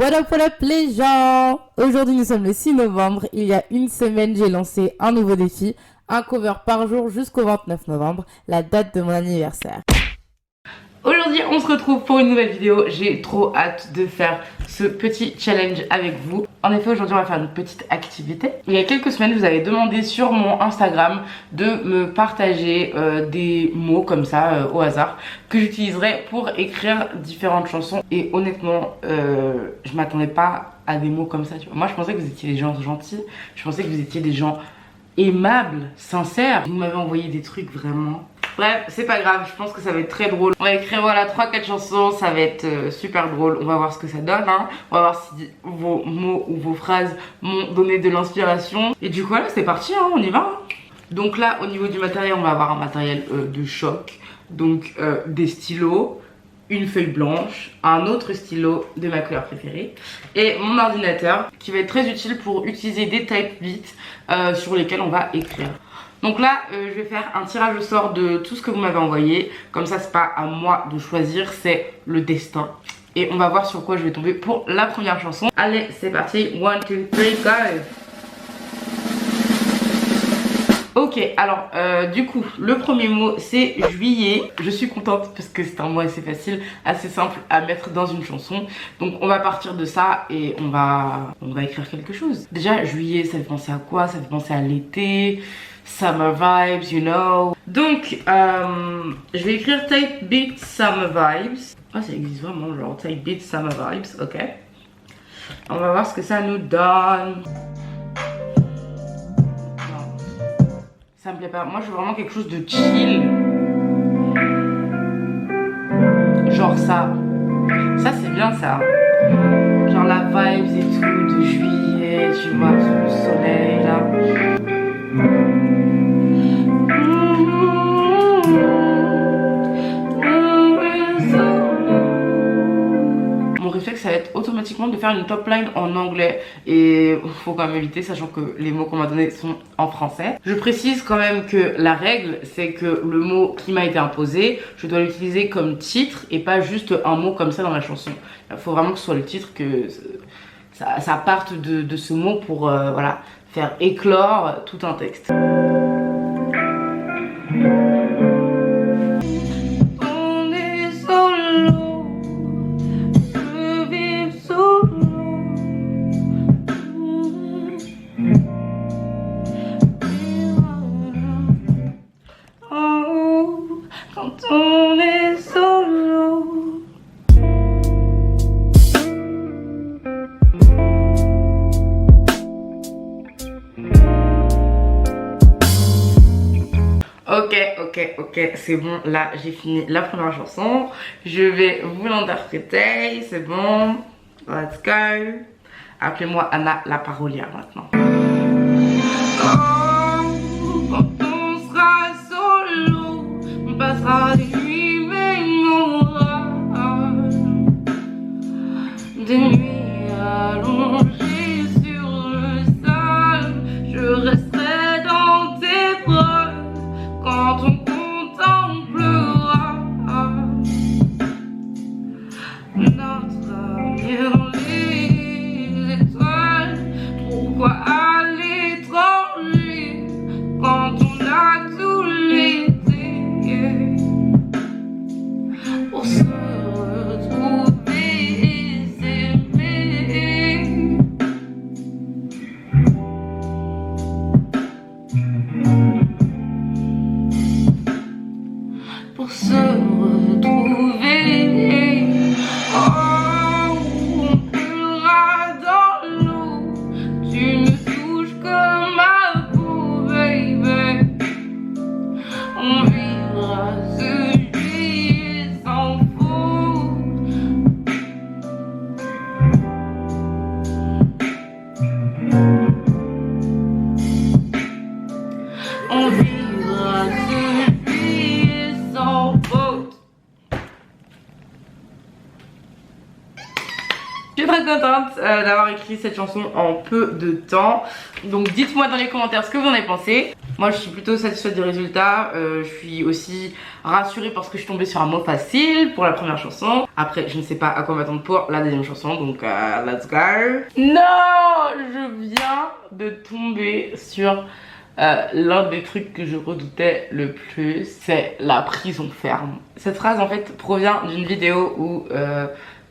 What up les gens? Aujourd'hui nous sommes le 6 novembre. Il y a une semaine j'ai lancé un nouveau défi, un cover par jour jusqu'au 29 novembre, la date de mon anniversaire. Aujourd'hui on se retrouve pour une nouvelle vidéo. J'ai trop hâte de faire ce petit challenge avec vous. En effet aujourd'hui on va faire une petite activité. Il y a quelques semaines vous avez demandé sur mon Instagram de me partager des mots comme ça au hasard que j'utiliserai pour écrire différentes chansons. Et honnêtement je m'attendais pas à des mots comme ça, tu vois. Moi je pensais que vous étiez des gens gentils, je pensais que vous étiez des gens aimables, sincères. Vous m'avez envoyé des trucs vraiment... Bref, c'est pas grave, je pense que ça va être très drôle. On va écrire voilà 3-4 chansons, ça va être super drôle. On va voir ce que ça donne, hein. On va voir si vos mots ou vos phrases m'ont donné de l'inspiration. Et du coup là c'est parti, hein, on y va. Donc là au niveau du matériel, on va avoir un matériel de choc. Donc des stylos, une feuille blanche, un autre stylo de ma couleur préférée et mon ordinateur qui va être très utile pour utiliser des type beats sur lesquels on va écrire. Donc là je vais faire un tirage au sort de tout ce que vous m'avez envoyé. Comme ça c'est pas à moi de choisir, c'est le destin. Et on va voir sur quoi je vais tomber pour la première chanson. Allez c'est parti, 1, 2, 3, go. Ok, alors du coup le premier mot c'est juillet. Je suis contente parce que c'est un mot assez facile, assez simple à mettre dans une chanson. Donc on va partir de ça et on va écrire quelque chose. Déjà juillet ça fait penser à quoi? Ça fait penser à l'été, summer vibes, you know. Donc je vais écrire type beat summer vibes. Ah ça existe vraiment, genre type beat summer vibes, ok. On va voir ce que ça nous donne. Ça me plaît pas. Moi, je veux vraiment quelque chose de chill. Genre ça. Ça, c'est bien ça. Genre la vibes et tout de juillet, tu vois, sous le soleil là. Mon réflexe ça va être automatiquement de faire une top line en anglais et faut quand même éviter sachant que les mots qu'on m'a donnés sont en français. Je précise quand même que la règle c'est que le mot qui m'a été imposé je dois l'utiliser comme titre et pas juste un mot comme ça dans la chanson. Il faut vraiment que ce soit le titre, que ça parte de ce mot pour voilà, faire éclore tout un texte. Ok, c'est bon, là j'ai fini la première chanson. Je vais vous l'interpréter, c'est bon. Let's go. Appelez-moi Anna la parolière maintenant. Quand on sera solo, on passera des nuits mémorables, des nuits allongées sur le sol. Je resterai dans tes bras quand on contemplera notre avenir dans les étoiles. Pourquoi à l'étranger quand on a tout l'été pour se retrouver et s'aimer? Pour se retrouver. Oh, on pleura dans l'eau. Tu me touches comme ma peau, baby. On vivra ce juillet sans faute. On vivra ce juillet sans faute. Je suis très contente d'avoir écrit cette chanson en peu de temps. Donc dites-moi dans les commentaires ce que vous en avez pensé. Moi je suis plutôt satisfaite des résultats, je suis aussi rassurée parce que je suis tombée sur un mot facile pour la première chanson. Après je ne sais pas à quoi m'attendre pour la deuxième chanson, donc let's go. Non, je viens de tomber sur l'un des trucs que je redoutais le plus, c'est la prison ferme. Cette phrase en fait provient d'une vidéo où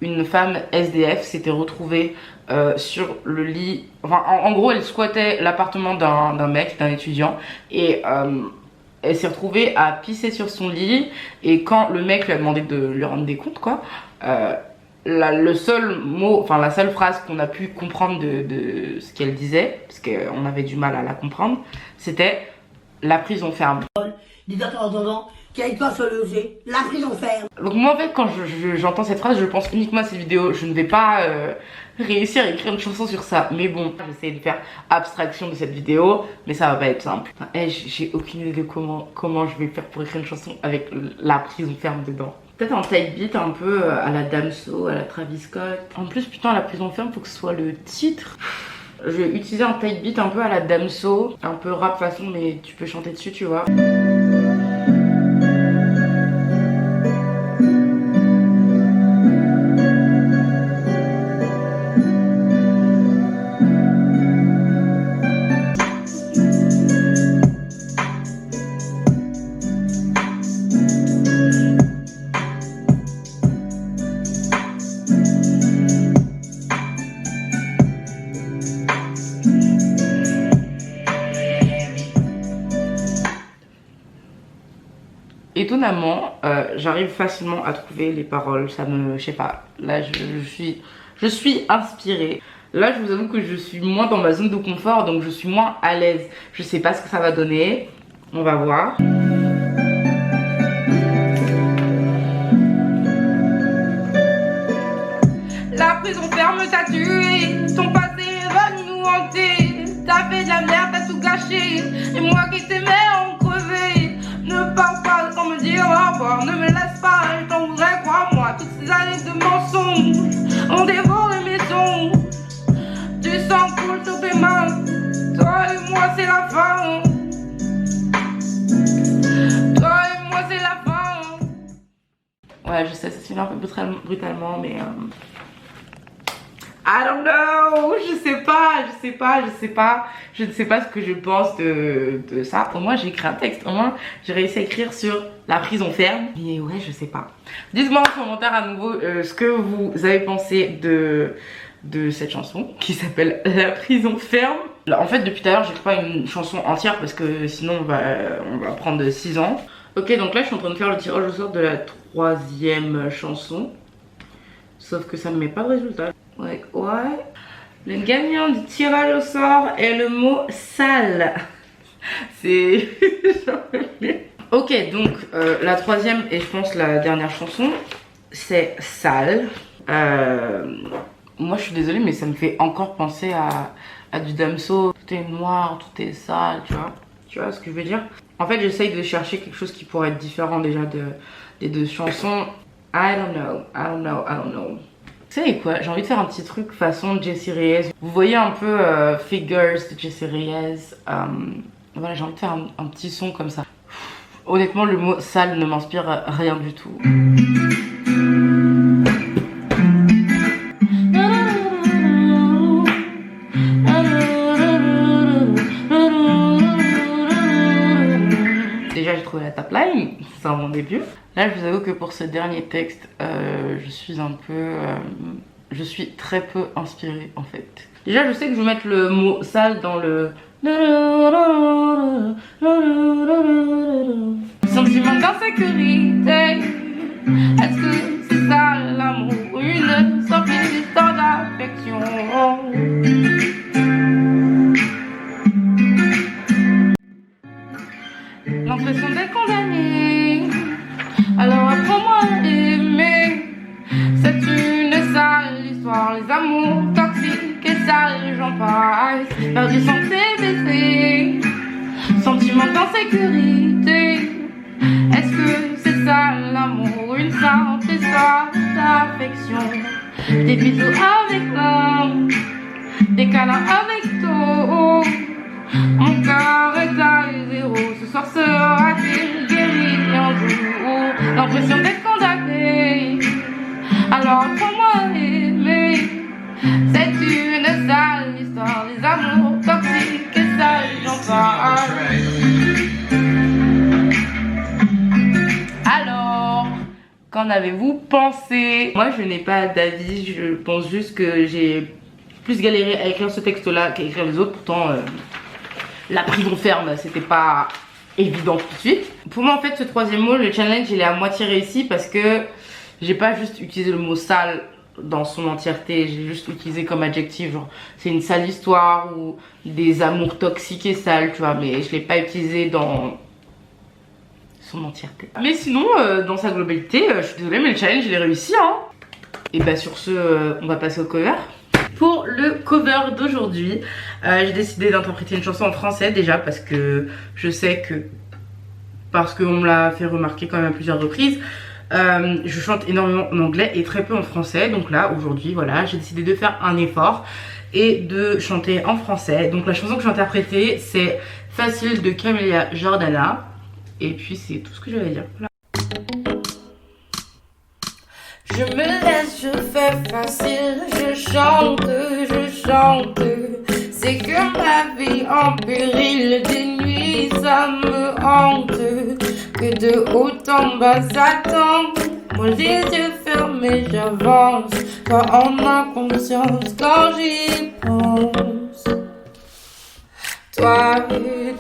une femme SDF s'était retrouvée sur le lit, enfin en gros elle squattait l'appartement d'un mec, d'un étudiant, et elle s'est retrouvée à pisser sur son lit, et quand le mec lui a demandé de lui rendre des comptes quoi, le seul mot, enfin la seule phrase qu'on a pu comprendre de ce qu'elle disait, parce qu'on avait du mal à la comprendre, c'était la prison ferme. Des attendants qui n'aillent pas se loger, la prison ferme. Donc moi en fait quand j'entends cette phrase, je pense uniquement à cette vidéo. Je ne vais pas réussir à écrire une chanson sur ça, mais bon, j'essaie de faire abstraction de cette vidéo, mais ça va pas être simple. Enfin, j'ai aucune idée de comment je vais faire pour écrire une chanson avec la prison ferme dedans. Peut-être un type beat un peu à la Damso, à la Travis Scott. En plus putain la prison ferme faut que ce soit le titre. Je vais utiliser un type beat un peu à la Damso, un peu rap façon, mais tu peux chanter dessus tu vois. Étonnamment, j'arrive facilement à trouver les paroles, ça me, je sais pas, là je suis inspirée. Là je vous avoue que je suis moins dans ma zone de confort, donc je suis moins à l'aise. Je sais pas ce que ça va donner, on va voir. La prison ferme t'a tué, ton passé va nous hanter. T'as fait de la merde, t'as tout gâché, et moi qui t'aimais en crever. Ne pars pas sans me dire au revoir, ne me laisse pas, je t'en voudrais, crois-moi. Toutes ces années de mensonges ont dévoré mes songes. Du sang coule sur tes mains, toi et moi c'est la fin. Toi et moi c'est la fin. Ouais je sais, ça se finit un peu brutalement mais I don't know, je ne sais pas ce que je pense de ça. Au moins j'ai écrit un texte, au moins j'ai réussi à écrire sur la prison ferme. Mais ouais, je sais pas. Dites-moi en commentaire à nouveau ce que vous avez pensé de cette chanson qui s'appelle La prison ferme. En fait depuis tout à l'heure j'écris pas une chanson entière parce que sinon on va prendre 6 ans. Ok, donc là je suis en train de faire le tirage au sort de la 3e chanson. Sauf que ça ne met pas de résultat. Ouais. Le gagnant du tirage au sort est le mot sale. C'est... Ok, donc la 3e et je pense la dernière chanson, c'est sale. Moi je suis désolée mais ça me fait encore penser à du Damso. Tout est noir, tout est sale, tu vois. Tu vois ce que je veux dire? En fait j'essaye de chercher quelque chose qui pourrait être différent déjà des 2 chansons. I don't know. Vous savez quoi, j'ai envie de faire un petit truc façon Jessie Reyez. Vous voyez un peu Figures de Jessie Reyez. Voilà, j'ai envie de faire un petit son comme ça. Honnêtement, le mot sale ne m'inspire rien du tout. Déjà, j'ai trouvé la top line, c'est un bon début. Là, je vous avoue que pour ce dernier texte, je suis très peu inspirée en fait. Déjà, je sais que je vais mettre le mot sale dans le sentiment d'insécurité. Est-ce que c'est ça l'amour? Une sorte d'histoire d'affection. L'impression d'être condamné. Alors apprends-moi à aimer. C'est une sale histoire. Les amours toxiques et sales, j'en passe. Perdu santé baissée. Sentiment d'insécurité. Est-ce que c'est ça l'amour? Une simple histoire d'affection. Des bisous avec l'homme, des câlins avec toi. Mon cœur est à 0. C'est une sale histoire, les amours toxiques et sales, j'en parle. Alors, qu'en avez-vous pensé? Moi, je n'ai pas d'avis, je pense juste que j'ai plus galéré à écrire ce texte-là qu'à écrire les autres. Pourtant, la prison ferme, c'était pas évident tout de suite. Pour moi, en fait, ce troisième mot, le challenge, il est à moitié réussi parce que j'ai pas juste utilisé le mot sale dans son entièreté, j'ai juste utilisé comme adjectif, genre c'est une sale histoire ou des amours toxiques et sales, tu vois, mais je l'ai pas utilisé dans son entièreté. Mais sinon, dans sa globalité, je suis désolée, mais le challenge, il est réussi, hein. Et bah sur ce, on va passer au cover. Pour le cover d'aujourd'hui, j'ai décidé d'interpréter une chanson en français déjà parce que je sais que, parce qu'on me l'a fait remarquer quand même à plusieurs reprises, je chante énormément en anglais et très peu en français. Donc là, aujourd'hui, voilà, j'ai décidé de faire un effort et de chanter en français. Donc la chanson que j'ai interprétée, c'est Facile de Camélia Jordana. Et puis c'est tout ce que j'allais dire. Voilà. Je me laisse, je fais facile, je chante, c'est que ma vie en péril, des nuits ça me hante, que de haut en bas ça tombe, moi les yeux fermés j'avance, toi en ma conscience quand j'y pense. Toi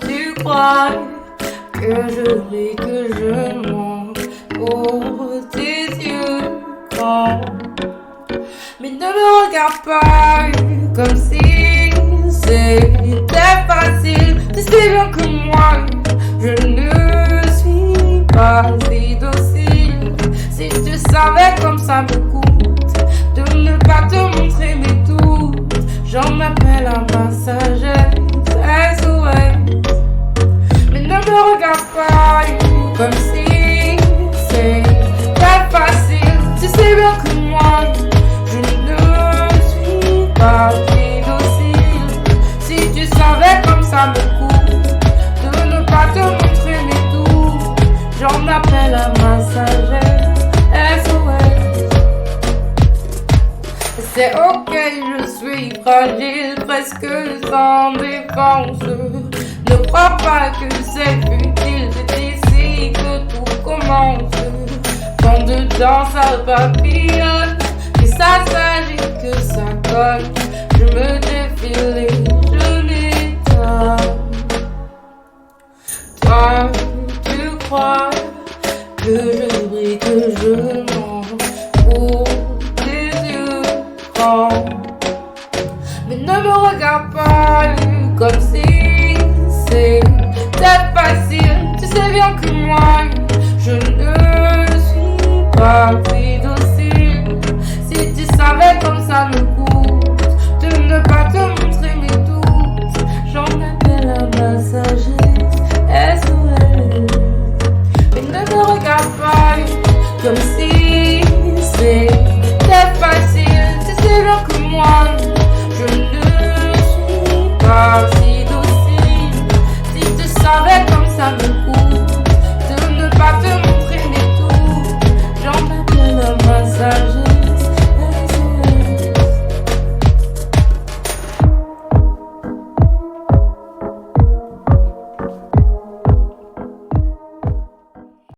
tu crois que je ris, que je mens pour tes yeux. Mais ne me regarde pas comme si c'était facile. Tu sais bien que moi je ne suis pas si docile. Si tu savais comme ça me coûte de ne pas te montrer mes doutes, j'en appelle à ma sagesse SOS. Mais ne me regarde pas comme si c'était facile. Tu sais bien que moi, je ne suis pas si docile. Si tu savais comme ça me coûte de ne pas te montrer mes doutes, j'en appelle à ma sagesse SOS. C'est ok, je suis fragile, presque sans défense. Ne crois pas que c'est futile, c'est ici que tout commence. Quand dedans ça papillonne, que ça s'agite, que ça colle, je me défile et je m'étonne. Toi, tu crois que je brille, que je mens pour tes yeux grands. Mais ne me regarde pas comme si c'était facile. Tu sais bien que moi, je ne suis pas